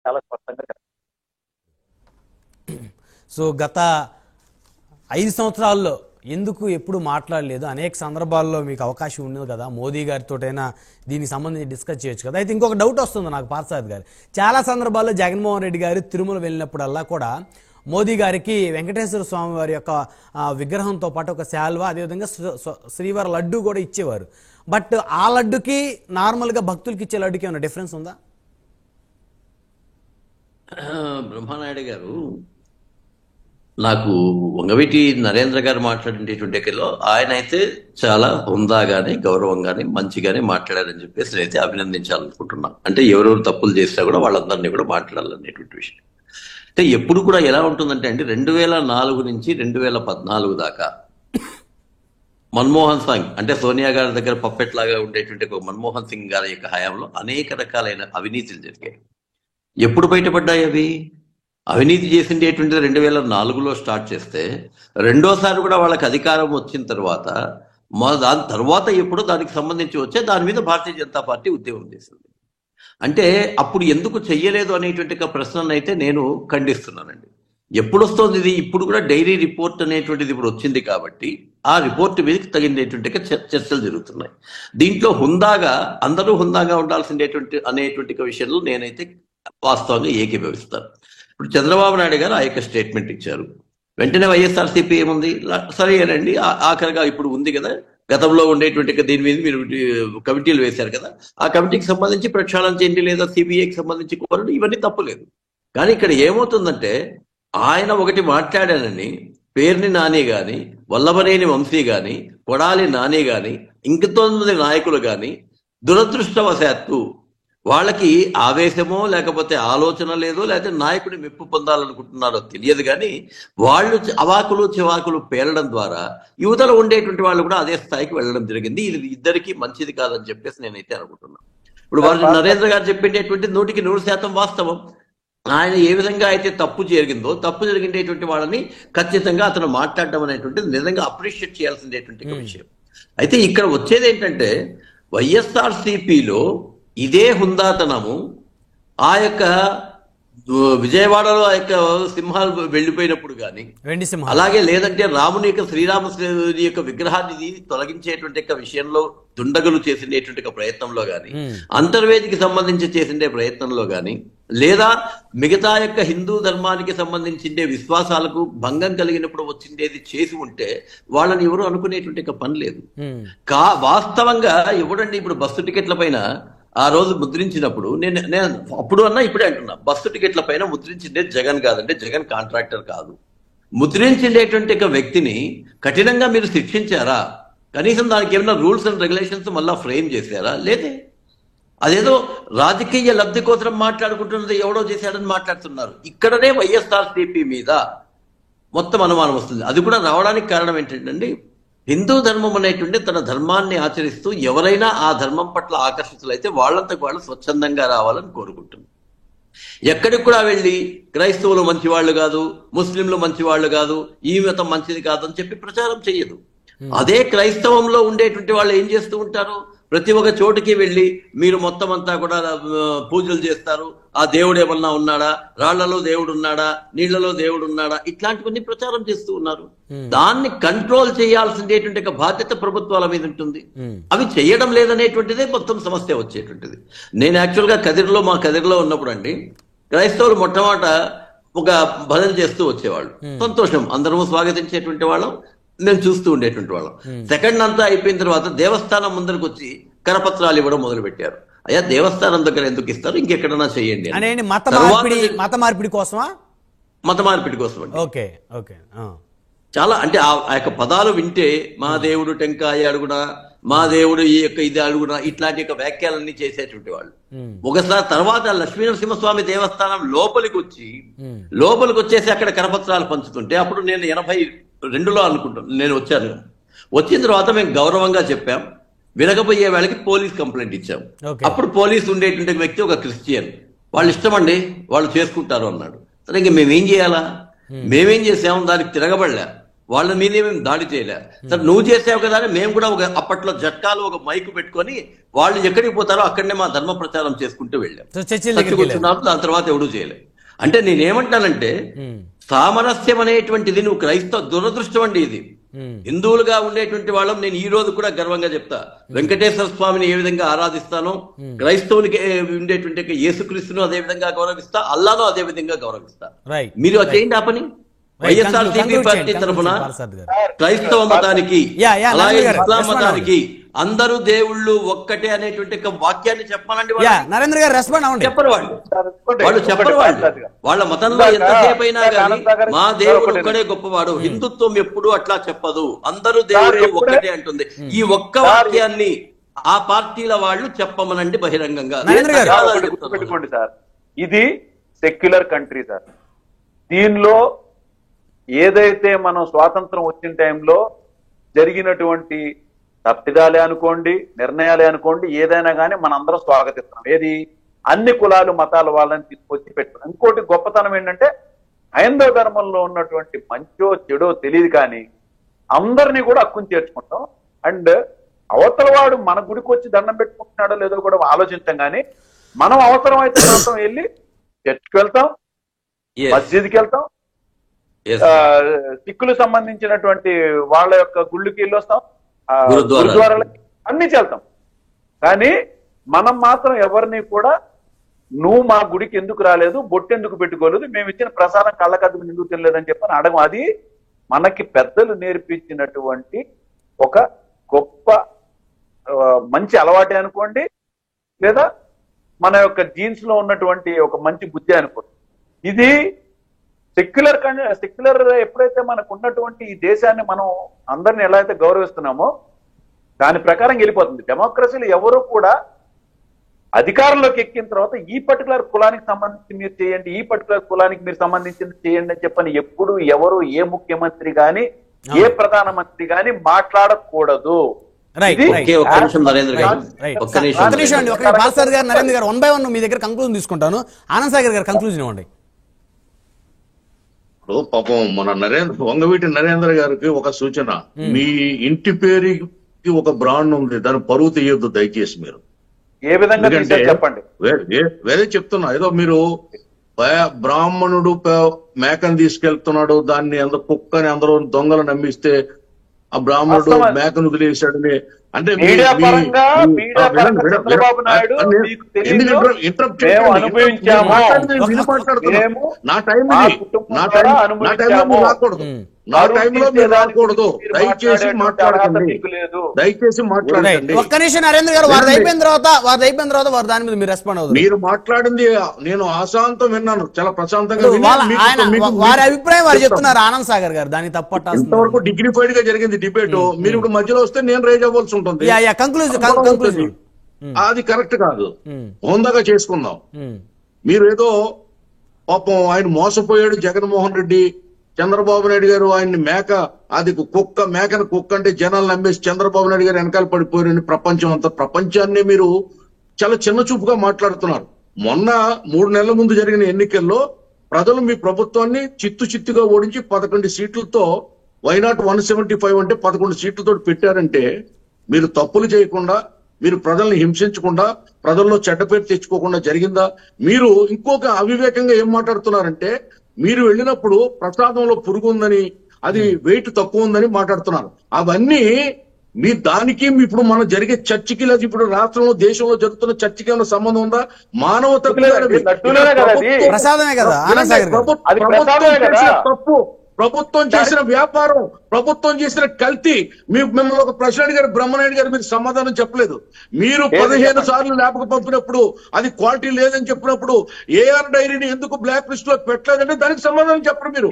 చాలా స్పష్టంగా కనిపిస్తుంది. సో గత 5 సంవత్సరాల్లో ఎందుకు ఎప్పుడు మాట్లాడలేదు? అనేక సందర్భాల్లో మీకు అవకాశం ఉండదు కదా, మోదీ గారితోటైనా దీనికి సంబంధించి డిస్కస్ చేయొచ్చు కదా. అయితే ఇంకొక డౌట్ వస్తుంది నాకు పార్థసారథి గారు. చాలా సందర్భాల్లో జగన్మోహన్ రెడ్డి గారు తిరుమల వెళ్ళినప్పుడల్లా కూడా మోదీ గారికి వెంకటేశ్వర స్వామి వారి యొక్క విగ్రహంతో పాటు ఒక శాల్వా, అదేవిధంగా శ్రీవారి లడ్డు కూడా ఇచ్చేవారు. బట్ ఆ లడ్డుకి నార్మల్గా భక్తులకి ఇచ్చే లడ్డుకి ఏమైనా డిఫరెన్స్ ఉందా? బ్రహ్మానాయుడు గారు, నాకు వంగవీటి నరేంద్ర గారు మాట్లాడేటువంటి ఆయన అయితే చాలా హుందాగానే, గౌరవంగానే, మంచిగానే మాట్లాడారని చెప్పేసి నేనైతే అభినందించాలనుకుంటున్నాను. అంటే ఎవరెవరు తప్పులు చేసినా కూడా వాళ్ళందరినీ కూడా మాట్లాడాలనేటువంటి విషయం. అంటే ఎప్పుడు కూడా ఎలా ఉంటుందంటే అండి, 2004 నుంచి 2014 దాకా మన్మోహన్ సింగ్, అంటే సోనియా గారి దగ్గర పప్పెట్ లాగా ఉండేటువంటి ఒక మన్మోహన్ సింగ్ గారి యొక్క హయాంలో అనేక రకాలైన అవినీతులు జరిగాయి. ఎప్పుడు బయటపడ్డాయి అవి? అవినీతి చేసిండేటువంటిది 2004లో స్టార్ట్ చేస్తే, రెండోసారి కూడా వాళ్ళకి అధికారం వచ్చిన తర్వాత దాని తర్వాత ఎప్పుడు దానికి సంబంధించి వచ్చే దాని మీద భారతీయ జనతా పార్టీ ఉద్యమం చేసింది. అంటే అప్పుడు ఎందుకు చెయ్యలేదు అనేటువంటి ప్రశ్నను అయితే నేను ఖండిస్తున్నానండి. ఎప్పుడు వస్తుంది ఇది? ఇప్పుడు కూడా డైరీ రిపోర్ట్ అనేటువంటిది ఇప్పుడు వచ్చింది కాబట్టి ఆ రిపోర్ట్ మీద తగినటువంటి చర్చలు జరుగుతున్నాయి. దీంట్లో హుందాగా, అందరూ హుందాగా ఉండాల్సిందేటువంటి అనేటువంటి విషయంలో నేనైతే వాస్తవంగా ఏకీభవిస్తాను. ఇప్పుడు చంద్రబాబు నాయుడు గారు ఆ యొక్క స్టేట్మెంట్ ఇచ్చారు. వెంటనే వైఎస్ఆర్సీపీ ఏముంది, సరేనండి ఆఖరిగా ఇప్పుడు ఉంది కదా, గతంలో ఉండేటువంటి దీని మీద మీరు కమిటీలు వేశారు కదా, ఆ కమిటీకి సంబంధించి ప్రక్షాళన చేయండి, లేదా సిబిఐకి సంబంధించి కోరండి, ఇవన్నీ తప్పులేదు. కానీ ఇక్కడ ఏమవుతుందంటే, ఆయన ఒకటి మాట్లాడానని పేర్ని నాని గాని, వల్లభనేని వంశీ గాని, కొడాలి నాని గాని, ఇంకొంతమంది నాయకులు గాని దురదృష్టవశాత్తు వాళ్ళకి ఆవేశమో లేకపోతే ఆలోచన లేదో, లేకపోతే నాయకుడి మెప్పు పొందాలనుకుంటున్నారో తెలియదు, కానీ వాళ్ళు అవాకులు చివాకులు పేలడం ద్వారా యువతలో ఉండేటువంటి వాళ్ళు కూడా అదే స్థాయికి వెళ్ళడం జరిగింది. ఇది ఇద్దరికి మంచిది కాదని చెప్పేసి నేనైతే అనుకుంటున్నాను. ఇప్పుడు వాళ్ళు నరేంద్ర గారు చెప్పేటటువంటి 100% వాస్తవం. ఆయన ఏ విధంగా అయితే తప్పు జరిగిందో, తప్పు జరిగినటువంటి వాళ్ళని ఖచ్చితంగా అతను మాట్లాడడం అనేటువంటిది నిజంగా అప్రిషియేట్ చేయాల్సిందేటువంటి విషయం. అయితే ఇక్కడ వచ్చేది ఏంటంటే, వైఎస్ఆర్సీపీలో ఇదే హుందాతనము ఆ యొక్క విజయవాడలో ఆ యొక్క సింహాలు వెళ్ళిపోయినప్పుడు కానీ, అలాగే లేదంటే రాముని యొక్క శ్రీరామచంద్రుని యొక్క విగ్రహాన్ని తొలగించేటువంటి విషయంలో దుండగులు చేసినటువంటి ప్రయత్నంలో కానీ, అంతర్వేదికి సంబంధించి చేసిండే ప్రయత్నంలో కానీ, లేదా మిగతా యొక్క హిందూ ధర్మానికి సంబంధించిండే విశ్వాసాలకు భంగం కలిగినప్పుడు వచ్చిండేది చేసి ఉంటే వాళ్ళని ఎవరు అనుకునేటువంటి పని లేదు. వాస్తవంగా ఎవడండి ఇప్పుడు బస్సు టికెట్ల పైన ఆ రోజు ముద్రించినప్పుడు నేను అప్పుడు అన్నా ఇప్పుడే అంటున్నా, బస్సు టికెట్ల పైన ముద్రించిండే జగన్ కాదంటే, జగన్ కాంట్రాక్టర్ కాదు. ముద్రించిండేటువంటి వ్యక్తిని కఠినంగా మీరు శిక్షించారా? కనీసం దానికి ఏమైనా రూల్స్ అండ్ రెగ్యులేషన్స్ మళ్ళా ఫ్రేమ్ చేశారా? లేదే. అదేదో రాజకీయ లబ్ధి కోసం మాట్లాడుకుంటున్నది ఎవడో చేశాడని మాట్లాడుతున్నారు. ఇక్కడనే వైఎస్ఆర్సీపీ మీద మొత్తం అనుమానం వస్తుంది. అది కూడా రావడానికి కారణం ఏంటంటే, హిందూ ధర్మం అనేటువంటి తన ధర్మాన్ని ఆచరిస్తూ ఎవరైనా ఆ ధర్మం పట్ల ఆకర్షితులైతే వాళ్ళంతకు వాళ్ళు స్వచ్ఛందంగా రావాలని కోరుకుంటుంది. ఎక్కడికి కూడా వెళ్ళి క్రైస్తవులు మంచివాళ్ళు కాదు, ముస్లింలు మంచివాళ్ళు కాదు, ఈ మతం మంచిది కాదు అని చెప్పి ప్రచారం చేయదు. అదే క్రైస్తవంలో ఉండేటువంటి వాళ్ళు ఏం చేస్తూ ఉంటారు, ప్రతి ఒక్క చోటుకి వెళ్ళి మీరు మొత్తం అంతా కూడా పూజలు చేస్తారు, ఆ దేవుడు ఏమన్నా ఉన్నాడా, రాళ్లలో దేవుడు ఉన్నాడా, నీళ్లలో దేవుడు ఉన్నాడా, ఇట్లాంటివన్నీ ప్రచారం చేస్తూ ఉన్నారు. దాన్ని కంట్రోల్ చేయాల్సిందేటువంటి బాధ్యత ప్రభుత్వాల మీద ఉంటుంది. అవి చేయడం లేదనేటువంటిదే మొత్తం సమస్య వచ్చేటువంటిది. నేను యాక్చువల్గా మా కదిరిలో ఉన్నప్పుడు అండి, క్రైస్తవులు మొట్టమొదట ఒక భజన చేస్తూ వచ్చేవాళ్ళు. సంతోషం, అందరము స్వాగతించేటువంటి వాళ్ళం, నేను చూస్తూ ఉండేటువంటి వాళ్ళం. సెకండ్ అంతా అయిపోయిన తర్వాత దేవస్థానం ముందరకు వచ్చి కరపత్రాలు ఇవ్వడం మొదలు పెట్టారు. అయ్యా, దేవస్థానం దగ్గర ఎందుకు ఇస్తారు, ఇంకెక్కడన్నా చేయండి. మత మార్పిడి కోసమా? మత మార్పిడి కోసం అండి. Okay okay. చాలా అంటే ఆ యొక్క పదాలు వింటే, మా దేవుడు టెంకాయ అడుగునా, మా దేవుడు ఈ యొక్క ఇది అడుగునా, ఇట్లాంటి యొక్క వ్యాఖ్యలన్నీ చేసేటువంటి వాళ్ళు. ఒకసారి తర్వాత లక్ష్మీనరసింహస్వామి దేవస్థానం లోపలికి వచ్చేసి అక్కడ కరపత్రాలు పంచుతుంటే, అప్పుడు నేను 82లో అనుకుంటాను నేను వచ్చాను. వచ్చిన తర్వాత మేము గౌరవంగా చెప్పాం, వినకపోయే వాళ్ళకి పోలీస్ కంప్లైంట్ ఇచ్చాం. అప్పుడు పోలీసు ఉండేటువంటి వ్యక్తి ఒక క్రిస్టియన్, వాళ్ళు ఇష్టం అండి, వాళ్ళు చేసుకుంటారు అన్నాడు. సరే, ఇంక మేమేం చేయాలా? మేమేం చేసాము, దానికి తిరగబడలే. వాళ్ళ మీద మేము దాడి చేయలే. సరే నువ్వు చేసావు కదా అని మేము కూడా అప్పట్లో జట్కాలు ఒక మైకు పెట్టుకొని వాళ్ళు ఎక్కడికి పోతారో అక్కడనే మా ధర్మ ప్రచారం చేసుకుంటూ వెళ్ళాం. కూర్చున్నారు, దాని తర్వాత ఎవడూ చేయలే. అంటే నేనేమంటానంటే సామరస్యం అనేటువంటిది నువ్వు క్రైస్తవ దురదృష్టం అండి. ఇది హిందువులుగా ఉండేటువంటి వాళ్ళం నేను ఈ రోజు కూడా గర్వంగా చెప్తా. వెంకటేశ్వర స్వామిని ఏ విధంగా ఆరాధిస్తానో, క్రైస్తవునికి ఉండేటువంటి యేసుక్రీస్తును అదే విధంగా గౌరవిస్తా, అల్లాను అదే విధంగా గౌరవిస్తా. మీరు చేయండి ఆ పని. వైఎస్ఆర్సీపీ పార్టీ తరఫున క్రైస్తవ మతానికి అలాగే ఇస్లాం మతానికి అందరూ దేవుళ్ళు ఒక్కటే అనేటువంటి వాక్యాన్ని చెప్పాలండి. నరేంద్ర గారు రెస్పాండ్ అవ్వండి. చెప్పరు వాళ్ళు చెప్పరు. వాళ్ళ మతంలో ఎంతసేపు అయినా కానీ మా దేవుడు ఒక్కడే గొప్పవాడు, హిందుత్వం ఎప్పుడు అట్లా చెప్పదు, అందరూ దేవుడు ఒక్కటే అంటుంది. ఈ ఒక్క వాక్యాన్ని ఆ పార్టీల వాళ్ళు చెప్పమనండి బహిరంగంగా. పెట్టుకోండి సార్, ఇది సెక్యులర్ కంట్రీ సార్. దీనిలో ఏదైతే మనం స్వాతంత్రం వచ్చిన టైంలో జరిగినటువంటి తప్పిదాలే అనుకోండి, నిర్ణయాలే అనుకోండి, ఏదైనా కానీ మనందరం స్వాగతిస్తున్నాం. ఏది అన్ని కులాలు మతాల వాళ్ళని తీసుకొచ్చి పెట్టుకున్నాం. ఇంకోటి గొప్పతనం ఏంటంటే హైందవ ధర్మంలో ఉన్నటువంటి మంచో చెడో తెలియదు కానీ అందరినీ కూడా హక్కుని చేర్చుకుంటాం. అండ్ అవతల వాడు మన గుడికి వచ్చి దండం పెట్టుకుంటున్నాడో లేదో కూడా ఆలోచించాం. కానీ మనం అవసరం అయితే మాత్రం వెళ్ళి చర్చికి వెళ్తాం, మస్జిద్కి వెళ్తాం, సిక్కులు సంబంధించినటువంటి వాళ్ళ యొక్క గుళ్ళకి వెళ్ళి వస్తాం, గురుద్వారాలకి అన్ని వెళ్తాం. కానీ మనం మాత్రం ఎవరిని కూడా నువ్వు మా గుడికి ఎందుకు రాలేదు, బొట్టెందుకు పెట్టుకోలేదు, మేము ఇచ్చిన ప్రసాదం కళ్ళకద్దుకు ఎందుకు తినలేదని చెప్పని అడగం. అది మనకి పెద్దలు నేర్పించినటువంటి ఒక గొప్ప మంచి అలవాటే అనుకోండి, లేదా మన యొక్క జీన్స్ లో ఉన్నటువంటి ఒక మంచి బుద్ధి అనుకోండి. ఇది సెక్యులర్ ఎప్పుడైతే మనకు ఉన్నటువంటి ఈ దేశాన్ని మనం అందరిని ఎలా అయితే గౌరవిస్తున్నామో దాని ప్రకారం వెళ్ళిపోతుంది. డెమోక్రసీలు ఎవరు కూడా అధికారంలోకి ఎక్కిన తర్వాత ఈ పర్టికులర్ కులానికి సంబంధించి మీరు చేయండి, ఈ పర్టికులర్ కులానికి మీరు సంబంధించింది చేయండి అని చెప్పని ఎప్పుడు ఎవరు ఏ ముఖ్యమంత్రి గాని ఏ ప్రధానమంత్రి గాని మాట్లాడకూడదు. నరేంద్ర గారు 1 by 1 మీ దగ్గర కంక్లూజన్ తీసుకుంటాను. ఆనంద్ సాగర్ గారు కంక్లూజన్ ఇవ్వండి. పాపం మన వంగవీటి నరేంద్ర గారికి ఒక సూచన, మీ ఇంటి పేరుకి ఒక బ్రాండ్ ఉంది, దాని పరువు తీయొద్దు దయచేసి. మీరు ఏ విధంగా చెప్పండి, వేరే చెప్తున్నా. ఏదో మీరు బ్రాహ్మణుడు మేకను తీసుకెళ్తున్నాడు, దాన్ని కుక్కని అందరూ దొంగలు నమ్మిస్తే ఆ బ్రాహ్మణుడు మేకను వదిలేశాడని అంటే నా టైంలో రాకూడదు, నా టైంలో మీరు రాకూడదు. దయచేసి మాట్లాడకండి, దయచేసి మాట్లాడకండి. ఒక్క నిమిషం నరేంద్ర గారు, వారు అయిపోయిన తర్వాత వారు దాని మీద మీరు రెస్పాండ్ అవుతారు. మీరు మాట్లాడింది నేను ఆశాంతం విన్నాను, చాలా ప్రశాంతంగా. వారి అభిప్రాయం వారు చెప్తున్నారు ఆనంద్ సాగర్ గారు, దాన్ని తప్పట్ట ఇంతవరకు డిగ్నిఫైడ్ గా జరిగింది డిబేట్. మీరు ఇప్పుడు మధ్యలో వస్తే నేను రేజ్ అవ్వాల్సి ఉంటుంది. అది కరెక్ట్ కాదు, హోందాగా చేసుకుందాం. మీరు ఏదో పాపం ఆయన మోసపోయాడు జగన్మోహన్ రెడ్డి, చంద్రబాబు నాయుడు గారు ఆయన్ని మేకను కుక్క అంటే జనాలు నమ్మేసి చంద్రబాబు నాయుడు గారు వెనకాల పడిపోయారని ప్రపంచాన్ని మీరు చాలా చిన్న చూపుగా మాట్లాడుతున్నారు. మొన్న 3 నెలల ముందు జరిగిన ఎన్నికల్లో ప్రజలు మీ ప్రభుత్వాన్ని చిత్తుగా ఓడించి 11 సీట్లతో వైనాట్ 175 అంటే 11 సీట్లతో పెట్టారంటే మీరు తప్పులు చేయకుండా, మీరు ప్రజల్ని హింసించకుండా, ప్రజల్లో చెడ్డ పేరు తెచ్చుకోకుండా జరిగిందా? మీరు ఇంకొక అవివేకంగా ఏం మాట్లాడుతున్నారంటే మీరు వెళ్ళినప్పుడు ప్రసాదంలో పురుగు ఉందని, అది వెయిట్ తక్కువ ఉందని మాట్లాడుతున్నారు. అవన్నీ మీ దానికి ఇప్పుడు మనం జరిగే చర్చకి, లేదా ఇప్పుడు రాష్ట్రంలో దేశంలో జరుగుతున్న చర్చకి ఏమైనా సంబంధం ఉందా? మానవతకు తప్పు, ప్రభుత్వం చేసిన వ్యాపారం, ప్రభుత్వం చేసిన కల్తీ. మిమ్మల్ని ఒక ప్రశ్న అడిగారు బ్రహ్మనాయుడు గారు, మీరు సమాధానం చెప్పలేదు. మీరు 15 సార్లు ల్యాబ్కు పంపినప్పుడు అది క్వాలిటీ లేదని చెప్పినప్పుడు ఏఆర్ డైరీని ఎందుకు బ్లాక్ లిస్ట్ లో పెట్టలేదంటే దానికి సమాధానం చెప్పరు మీరు.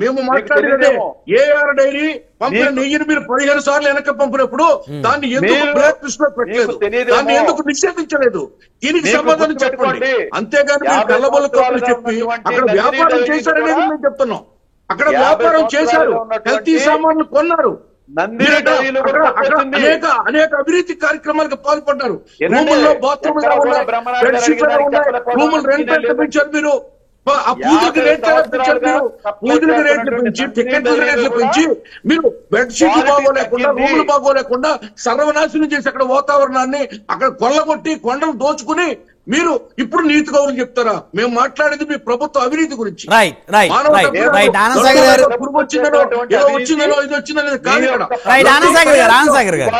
మేము మాట్లాడినదే ఏఆర్ డైరీ పంపిన నెయ్యిని మీరు 15 సార్లు వెనక్కి పంపినప్పుడు దాన్ని ఎందుకు బ్లాక్ లిస్ట్ లో పెట్టలేదు, దాన్ని ఎందుకు నిషేధించలేదు, దీనికి సమాధానం చెప్పండి. అంతేగాని మీరు కళ్ళబొల్ల కబుర్లు చెప్పి అక్కడ వ్యాపారం చేశారనేది మేము చెప్తున్నాం. అక్కడ వ్యాపారం చేశారు, కల్తీ సామాన్లు కొన్నారు, అనేక అభివృద్ధి కార్యక్రమాలకు పాల్పడ్డారు. రూముల్లో బాత్రూమ్ రూములు రెంట్ పెంచారు మీరు. ఆ పూజలకి రేట్లు పెంచారు మీరు. పూజలకి రేట్లు పెంచి, టికెట్ల రేట్లు పెంచి, మీరు బెడ్షీట్లు బాగోలేకుండా, రూములు బాగోలేకుండా సర్వనాశనం చేసి అక్కడ వాతావరణాన్ని అక్కడ కొల్లగొట్టి కొండలు దోచుకుని మీరు ఇప్పుడు నీతి కౌరులు చెప్తారా? మేము మాట్లాడేది మీ ప్రభుత్వ అవినీతి గురించి.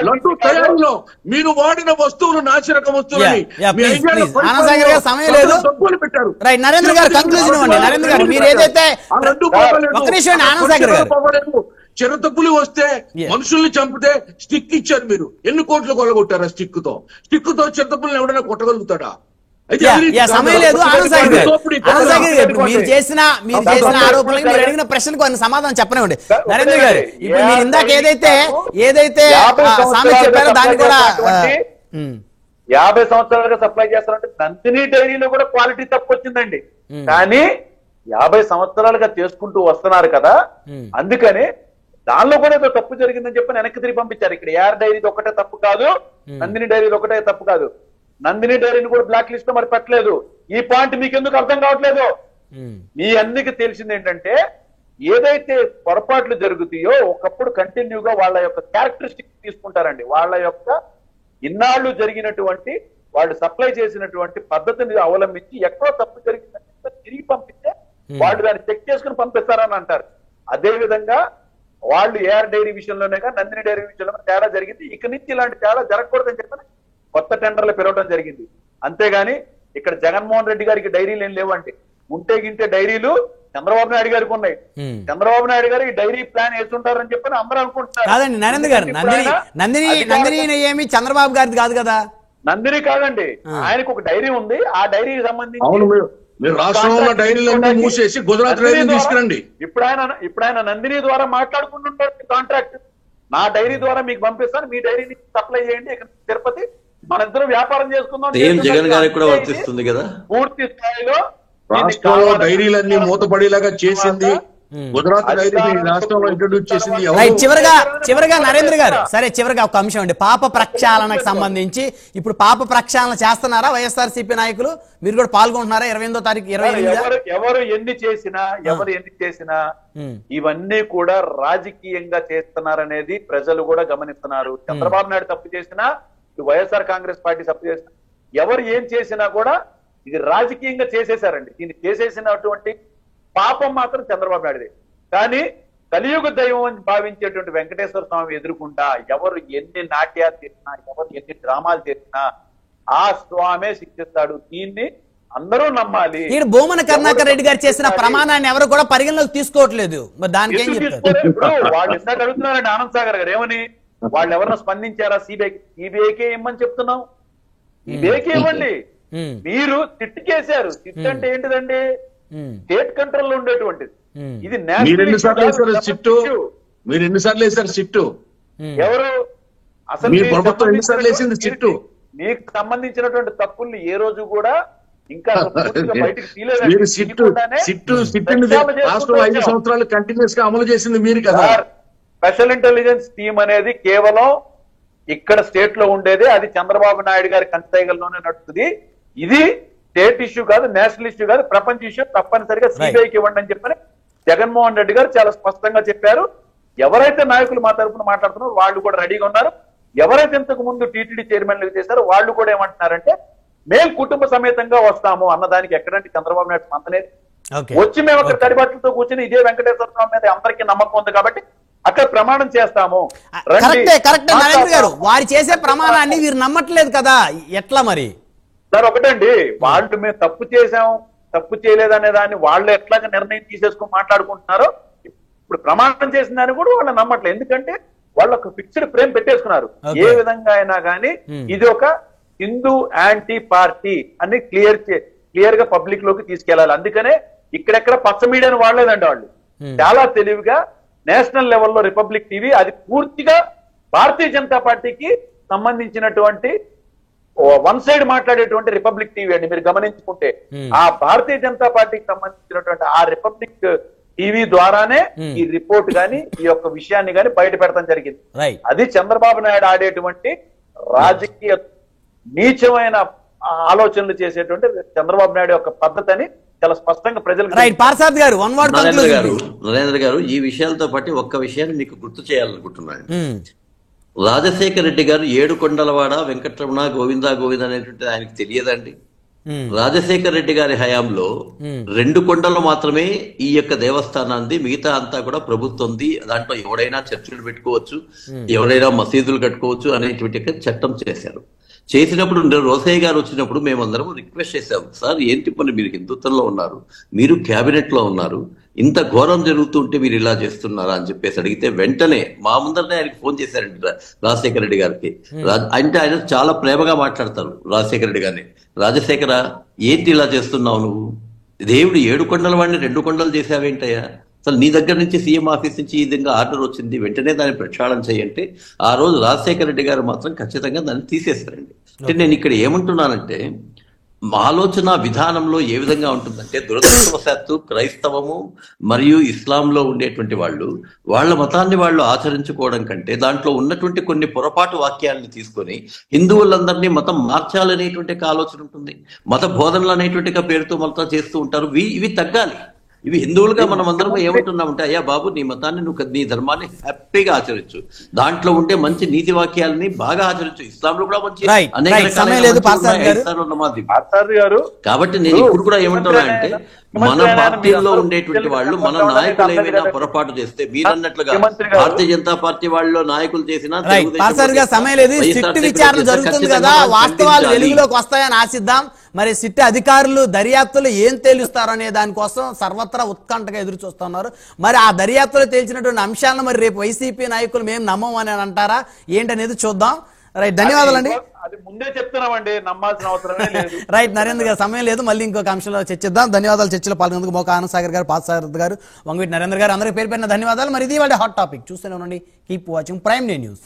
లడ్డు తయారీలో మీరు వాడిన వస్తువులు నాసిరక వస్తువులని డబ్బులు పెట్టారు. చిరతపులి వస్తే మనుషుల్ని చంపితే స్టిక్ ఇచ్చారు మీరు. ఎన్ని కోట్లు కొల్లగొట్టారు? స్టిక్ తో చిరతపులిని ఎవడైనా కొట్టగలుగుతాడా? సమయం లేదు. మీరు చేసిన ఆరోపణలకు మీరు అడిగిన ప్రశ్నకు కొన్ని సమాధానం చెప్పనివ్వండి నరేంద్ర గారు. ఇప్పుడు మీరు ఇందాక ఏదైతే సామెత చెప్పారో దాన్ని కూడా 50 సంవత్సరాలుగా సప్లై చేస్తారంటే నందిని డైరీలో కూడా క్వాలిటీ తప్పు వచ్చిందండి. కానీ 50 సంవత్సరాలుగా చేసుకుంటూ వస్తున్నారు కదా, అందుకని దానిలో కూడా ఏదో తప్పు జరిగిందని చెప్పి వెనక్కి తిరిగి పంపించారు. ఇక్కడ ఏఆర్ డైరీది ఒకటే తప్పు కాదు, నందిని డైరీది ఒకటే తప్పు కాదు. నందిని డైరీని కూడా బ్లాక్ లిస్ట్ లో మరి పెట్టలేదు. ఈ పాయింట్ మీకు ఎందుకు అర్థం కావట్లేదు? మీ అన్నికి తెలిసింది ఏంటంటే ఏదైతే పొరపాట్లు జరుగుతాయో ఒకప్పుడు కంటిన్యూగా వాళ్ళ యొక్క క్యారెక్టరిస్టిక్ తీసుకుంటారండి. వాళ్ళ యొక్క ఇన్నాళ్లు జరిగినటువంటి వాళ్ళు సప్లై చేసినటువంటి పద్ధతిని అవలంబించి ఎక్కడో తప్పు జరిగిందంటే తిరిగి పంపిస్తే వాళ్ళు దాన్ని చెక్ చేసుకుని పంపిస్తారని అంటారు. అదే విధంగా వాళ్ళు ఏఆర్ డైరీ విషయంలోనే నందిని డైరీ విషయంలో తేడా జరిగింది. ఇక నుంచి ఇలాంటి తేడా జరగకూడదని చెప్పని కొత్త టెండర్లు పెరగడం జరిగింది. అంతేగాని ఇక్కడ జగన్మోహన్ రెడ్డి గారికి డైరీలు ఏం లేవండి. ఉంటే గింటే డైరీలు చంద్రబాబు నాయుడు గారికి ఉన్నాయి. చంద్రబాబు నాయుడు గారు ఈ డైరీ ప్లాన్ వేస్తుంటారని చెప్పని అందరూ అనుకుంటున్నారు. కాదండి నరేంద్ర గారు, నందిని ఏమి చంద్రబాబు గారిది కాదు కదా. నందిని కాదండి, ఆయనకు ఒక డైరీ ఉంది. ఆ డైరీకి సంబంధించి మీరు రాష్ట్రంలో డైరీలన్నీ మూసేసి గుజరాత్ డైరీని తీసుకురండి. ఇప్పుడు ఆయన నందిని ద్వారా మాట్లాడుకుంటుంటారు కాంట్రాక్ట్. నా డైరీ ద్వారా మీకు పంపిస్తాను, మీ డైరీని సప్లై చేయండి, ఇక్కడ తిరుపతి మన ఇద్దరు వ్యాపారం చేసుకుందాం. జగన్ గారికి కూడా వర్తిస్తుంది కదా. పూర్తి స్థాయిలో రాష్ట్రంలో డైరీలన్నీ మూతపడేలాగా చేసింది గుజరాత్ డైరీ రాష్ట్రంలో ఇంట్రొడ్యూస్ చేసింది. చివరిగా నరేంద్ర గారు, సరే చివరిగా ఒక అంశం అండి, పాప ప్రక్షాళనకు సంబంధించి ఇప్పుడు పాప ప్రక్షాళన చేస్తున్నారా వైఎస్ఆర్సీపీ నాయకులు? మీరు కూడా పాల్గొంటున్నారా 28వ తారీఖు? ఎవరు ఎన్ని చేసినా ఇవన్నీ కూడా రాజకీయంగా చేస్తున్నారనేది ప్రజలు కూడా గమనిస్తున్నారు. చంద్రబాబు నాయుడు తప్పు చేసినా, వైఎస్ఆర్ కాంగ్రెస్ పార్టీ తప్పు చేసినా, ఎవరు ఏం చేసినా కూడా ఇది రాజకీయంగా చేసేశారండి. దీన్ని చేసేసినటువంటి పాపం మాత్రం చంద్రబాబు నాయుడుదే. కానీ కలియుగ దైవం అని భావించేటువంటి వెంకటేశ్వర స్వామి ఎదుర్కొంటా ఎవరు ఎన్ని నాట్యాలు చేసినా, ఎవరు ఎన్ని డ్రామాలు చేసినా ఆ స్వామే శిక్షిస్తాడు. దీన్ని అందరూ నమ్మాలి. భూమన కరుణాకర్ రెడ్డి గారు చేసిన ప్రమాణాన్ని ఎవరు కూడా పరిగణలోకి తీసుకోవట్లేదు. దానికి ఏం చెప్తారు? ఇప్పుడు వాళ్ళు ఇందాక అడుగుతున్నారండి ఆనంద్ సాగర్ గారు, ఏమని వాళ్ళు ఎవరన్నా స్పందించారా? సిబిఐకే ఇమ్మని చెప్తున్నాం. సిబిఐకే ఇవ్వండి. మీరు సిట్ చేశారు. సిట్ అంటే ఏంటిదండి? స్టేట్ కంట్రోల్ లో ఉండేటువంటిది. ఇది మీరు ఎన్నిసార్లు వేశారు సిట్టు? ఎవరు అసలు ప్రభుత్వం ఎన్నిసార్లు వేసింది సిట్టు? మీకు సంబంధించినటువంటి తప్పుల్ని ఏ రోజు కూడా ఇంకా బయటకు మీరు సిట్టు 5 సంవత్సరాలు కంటిన్యూస్ గా అమలు చేసింది మీరు కదా. స్పెషల్ ఇంటెలిజెన్స్ టీమ్ అనేది కేవలం ఇక్కడ స్టేట్ లో ఉండేది. అది చంద్రబాబు నాయుడు గారి కంచైగల్లోనే నడుస్తుంది. ఇది స్టేట్ ఇష్యూ కాదు, నేషనల్ ఇష్యూ కాదు, ప్రపంచ ఇష్యూ. తప్పనిసరిగా సిబిఐకి ఇవ్వండి అని చెప్పని జగన్మోహన్ రెడ్డి గారు చాలా స్పష్టంగా చెప్పారు. ఎవరైతే నాయకులు మా తరఫున మాట్లాడుతున్నారో వాళ్ళు కూడా రెడీగా ఉన్నారు. ఎవరైతే ఇంతకు ముందు టీటీడీ చైర్మన్లు చేశారో వాళ్ళు కూడా ఏమంటున్నారంటే మేము కుటుంబ సమేతంగా వస్తాము అన్నదానికి ఎక్కడంటే చంద్రబాబు నాయుడు స్పందలేదు. వచ్చి మేము అక్కడ తడిబట్టలతో కూర్చొని ఇదే వెంకటేశ్వర స్వామి మీద అందరికీ నమ్మకం ఉంది కాబట్టి అక్కడ ప్రమాణం చేస్తాము. నరేంద్ర గారు, వారు చేసే ప్రమాణాన్ని వీరు నమ్మట్లేదు కదా, ఎట్లా మరి? సార్ ఒకటండి, వాళ్ళు మేము తప్పు చేశాం తప్పు చేయలేదనే దాన్ని వాళ్ళు ఎట్లాగా నిర్ణయం తీసేసుకుని మాట్లాడుకుంటున్నారో ఇప్పుడు ప్రమాణం చేసిన దాన్ని కూడా వాళ్ళు నమ్మట్లేదు. ఎందుకంటే వాళ్ళు ఒక ఫిక్స్డ్ ఫ్రేమ్ పెట్టేసుకున్నారు. ఏ విధంగా అయినా కానీ ఇది ఒక హిందూ యాంటీ పార్టీ అని క్లియర్ గా పబ్లిక్ లోకి తీసుకెళ్లాలి. అందుకనే ఇక్కడెక్కడ పచ్చ మీడియాను వాడలేదండి. వాళ్ళు చాలా తెలివిగా నేషనల్ లెవెల్లో రిపబ్లిక్ టీవీ అది పూర్తిగా భారతీయ జనతా పార్టీకి సంబంధించినటువంటి వన్ సైడ్ మాట్లాడేటువంటి రిపబ్లిక్ టీవీ అండి. మీరు గమనించుకుంటే ఆ భారతీయ జనతా పార్టీకి సంబంధించినటువంటి ఆ రిపబ్లిక్ టీవీ ద్వారానే ఈ రిపోర్ట్ గాని ఈ యొక్క విషయాన్ని గాని బయట పెడతాం జరిగింది. అది చంద్రబాబు నాయుడు ఆడేటువంటి రాజకీయ నీచమైన ఆలోచనలు చేసేటువంటి చంద్రబాబు నాయుడు యొక్క పద్ధతి అని చాలా స్పష్టంగా ప్రజలకు రైట్ పార్సాద్ గారు వన్ వర్డ్ నరేంద్ర గారు ఈ విషయాలతో పాటు ఒక్క విషయాన్ని మీకు గుర్తు చేయాలనుకుంటున్నాను. రాజశేఖర రెడ్డి గారు 7 కొండలవాడ వెంకటరమణ గోవింద గోవింద అనేటువంటి ఆయనకి తెలియదండి. రాజశేఖర రెడ్డి గారి హయాంలో 2 కొండలు మాత్రమే ఈ యొక్క దేవస్థానాన్ని, మిగతా అంతా కూడా ప్రభుత్వంది. దాంట్లో ఎవడైనా చర్చిలు పెట్టుకోవచ్చు, ఎవరైనా మసీదులు కట్టుకోవచ్చు అనేటువంటి చట్టం చేశారు. చేసినప్పుడు రోసయ్య గారు వచ్చినప్పుడు మేమందరం రిక్వెస్ట్ చేశాం, సార్ ఏంటి పని, మీరు హిందుత్వంలో ఉన్నారు, మీరు క్యాబినెట్ లో ఉన్నారు, ఇంత ఘోరం జరుగుతుంటే మీరు ఇలా చేస్తున్నారా అని చెప్పేసి అడిగితే వెంటనే మా ముందరనే ఆయనకి ఫోన్ చేశారండి రాజశేఖర రెడ్డి గారికి. అంటే ఆయన చాలా ప్రేమగా మాట్లాడతారు రాజశేఖర రెడ్డి గారిని. రాజశేఖర, ఏంటి ఇలా చేస్తున్నావు నువ్వు, దేవుడు 7 కొండల వాడిని 2 కొండలు చేశావేంటయ్యా, అసలు నీ దగ్గర నుంచి సీఎం ఆఫీస్ నుంచి ఈ విధంగా ఆర్డర్ వచ్చింది, వెంటనే దాన్ని ప్రక్షాళన చేయంటే ఆ రోజు రాజశేఖర రెడ్డి గారు మాత్రం ఖచ్చితంగా దాన్ని తీసేశారండి. అంటే నేను ఇక్కడ ఏమంటున్నానంటే ఆలోచన విధానంలో ఏ విధంగా ఉంటుందంటే, దురదృష్టవశాత్తు క్రైస్తవము మరియు ఇస్లాంలో ఉండేటువంటి వాళ్ళు వాళ్ళ మతాన్ని వాళ్ళు ఆచరించుకోవడం కంటే దాంట్లో ఉన్నటువంటి కొన్ని పొరపాటు వాక్యాలను తీసుకొని హిందువులందరినీ మతం మార్చాలనేటువంటి ఆలోచన ఉంటుంది. మత బోధనలు అనేటువంటి పేరుతో మొత్తం చేస్తూ ఉంటారు. ఇవి తగ్గాలి. ఇవి హిందువులుగా మనం అందరం ఏమంటున్నామంటే, అయ్యా బాబు, నీ మతాన్ని నువ్వు, నీ ధర్మాన్ని హ్యాపీగా ఆచరించు, దాంట్లో ఉంటే మంచి నీతి వాక్యాలని బాగా ఆచరించు. ఇస్లాంలో కూడా మంచి కాబట్టి నేను ఇప్పుడు కూడా ఏమంటున్నా అంటే, మన పార్టీలో ఉండేటువంటి వాళ్ళు, మన నాయకులు ఏమైనా పొరపాటు చేస్తే, మీరన్నట్లుగా భారతీయ జనతా పార్టీ వాళ్ళు నాయకులు చేసినా సమయం లేదు, సిట్ విచారణ జరుగుతుంది కదా, వాస్తవాలు వెలుగులోకి వస్తాయని ఆశిద్దాం. మరి సిట్ అధికారులు దర్యాప్తులు ఏం తేలుస్తారు అనే దానికోసం సర్వత్రా ఉత్కంఠగా ఎదురు చూస్తున్నారు. మరి ఆ దర్యాప్తులో తేల్చినటువంటి అంశాలను మరి రేపు వైసీపీ నాయకులు మేము నమ్మం అని అంటారా ఏంటనేది చూద్దాం. రైట్, ధన్యవాదాలండి. అది ముందే చెప్తున్నామండి, నమ్మాల్సిన అవసరమే లేదు. రైట్ నరేంద్ర గారు, సమయం లేదు, మళ్ళీ ఇంకొక అంశంలో చర్చిద్దాం. ధన్యవాదాలు. చర్చలో పాల్గొనేందుకు మోకా ఆనంద్ సాగర్ గారు, పార్థసారథి గారు, వంగవీటి నరేంద్ర గారు, అందరికీ పేరు ధన్యవాదాలు. మరి ఇది వాళ్ళ హాట్ టాపిక్. చూస్తూనే ఉండండి. Keep watching prime news.